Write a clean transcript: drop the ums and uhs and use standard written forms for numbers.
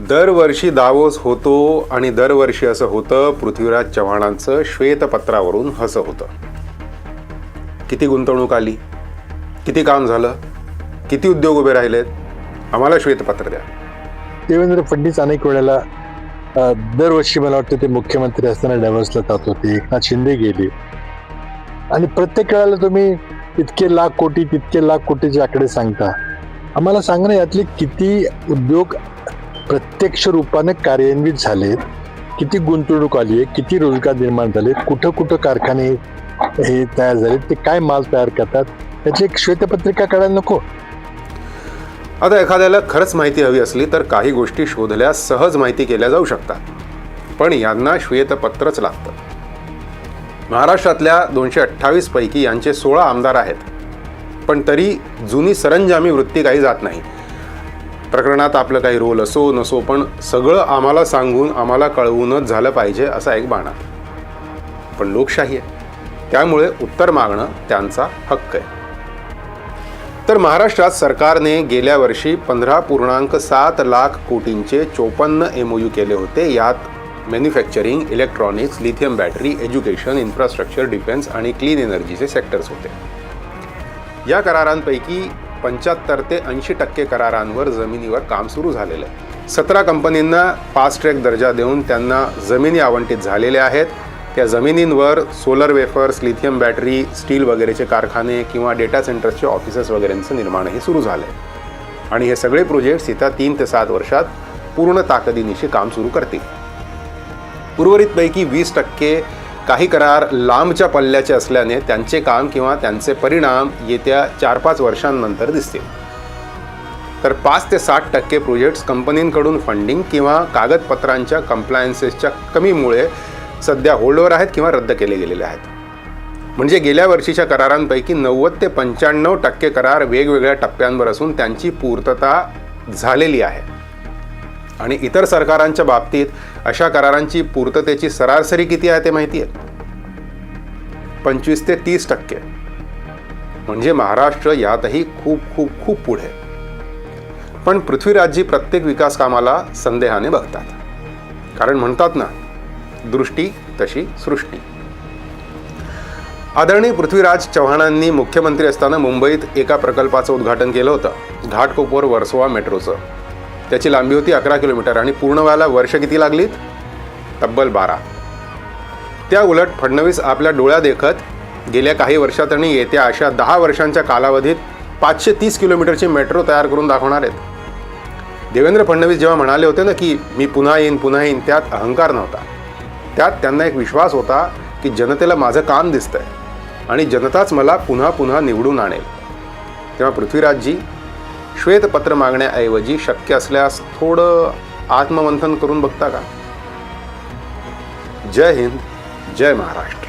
दरवर्षी दावोस होतो आणि दरवर्षी असं होतं, पृथ्वीराज चव्हाणांचं श्वेतपत्रावरून हसं होतं. किती गुंतवणूक आली, किती काम झालं, किती उद्योग उभे राहिलेत, आम्हाला श्वेतपत्र द्या. देवेंद्र फडणवीस अनेक वेळेला दरवर्षी मला वाटतं ते मुख्यमंत्री असताना डायव्हर्सला जात होते. एकनाथ शिंदे गेले आणि प्रत्येक वेळेला तुम्ही इतके लाख कोटी तितके लाख कोटीचे आकडे सांगता. आम्हाला सांगणं यातले किती उद्योग प्रत्यक्ष रूपाने कार्यान्वित झालेत, किती गुंतवणूक आली आहे, किती रोजगार निर्माण झाले, कुठं कुठं कारखाने हे तयार झाले, ते काय माल तयार करतात, याची एक श्वेतपत्रिका काढायला नको. आता एखाद्याला खरंच माहिती हवी असली तर काही गोष्टी शोधल्या सहज माहिती केल्या जाऊ शकतात, पण यांना श्वेतपत्रच लागतं. महाराष्ट्रातल्या 228 पैकी यांचे 16 आमदार आहेत, पण तरी जुनी सरंजामी वृत्ती काही जात नाही. प्रकरणात आपलं काही रोल असो नसो, पण सगळं आम्हाला सांगून आम्हाला कळवूनच झालं पाहिजे असा एक बाणा. पण लोकशाही आहे, त्यामुळे उत्तर मागणं त्यांचा हक्क आहे. तर महाराष्ट्रात सरकारने गेल्या वर्षी 15.7 लाख कोटींचे 54 MOU केले होते. यात manufacturing, electronics, lithium battery, education, infrastructure, defence आणि क्लीन एनर्जीचे सेक्टर्स होते. या करारांपैकी 75 ते 80% करारांवर जमिनीवर काम सुरू झालेलं आहे. 17 कंपनींना फास्ट ट्रॅक दर्जा देऊन त्यांना जमिनी आवंटित झालेल्या आहेत. त्या जमिनींवर solar wafers, lithium battery, steel वगैरेचे कारखाने किंवा डेटा सेंटर्सचे ऑफिसेस वगैरेंचं निर्माणही सुरू झालं आहे. आणि हे सगळे प्रोजेक्ट्स येत्या 3 ते 7 वर्षात पूर्ण ताकदीनिशी काम सुरू करतील. उर्वरितपैकी 20% काही करार लांबच्या पल्ल्याचे असल्याने त्यांचे काम किंवा त्यांचे परिणाम येत्या 4-5 वर्षांनंतर दिसतील. तर 5 ते 60% प्रोजेक्ट्स कंपनींकडून फंडिंग किंवा कागदपत्रांच्या कंप्लायन्सेसच्या कमीमुळे सध्या होल्डवर आहेत किंवा रद्द केले गेलेले आहेत. म्हणजे गेल्या वर्षीच्या करारांपैकी 90 ते 95% करार वेगवेगळ्या टप्प्यांवर असून त्यांची पूर्तता झालेली आहे. आणि इतर सरकारांच्या बाबतीत अशा करारांची पूर्ततेची सरासरी किती आहे ते माहिती आहे? 25 ते 30%. म्हणजे महाराष्ट्र यातही खूप खूप खूप पुढे. पण पृथ्वीराजजी प्रत्येक विकास कामाला संदेहाने बघतात. कारण म्हणतात ना, दृष्टी तशी सृष्टी. आदरणीय पृथ्वीराज चव्हाणांनी मुख्यमंत्री असताना मुंबईत एका प्रकल्पाचं उद्घाटन केलं होतं, घाटकोपर वर्सोवा मेट्रोचं. त्याची लांबी होती 11 किलोमीटर आणि पूर्ण व्हायला वर्ष किती लागलीत? तब्बल 12. त्या उलट फडणवीस आपल्या डोळ्या देखत गेल्या काही वर्षात आणि येत्या अशा 10 वर्षांच्या कालावधीत 530 किलोमीटरची मेट्रो तयार करून दाखवणार आहेत. देवेंद्र फडणवीस जेव्हा म्हणाले होते ना की मी पुन्हा येईन, त्यात अहंकार नव्हता. त्यात त्यांना एक विश्वास होता की जनतेला माझं काम दिसतंय आणि जनताच मला पुन्हा पुन्हा निवडून आणेल. तेव्हा पृथ्वीराजजी श्वेतपत्र मागण्याऐवजी शक्य असल्यास थोडं आत्ममंथन करून बघता का? जय हिंद, जय महाराष्ट्र.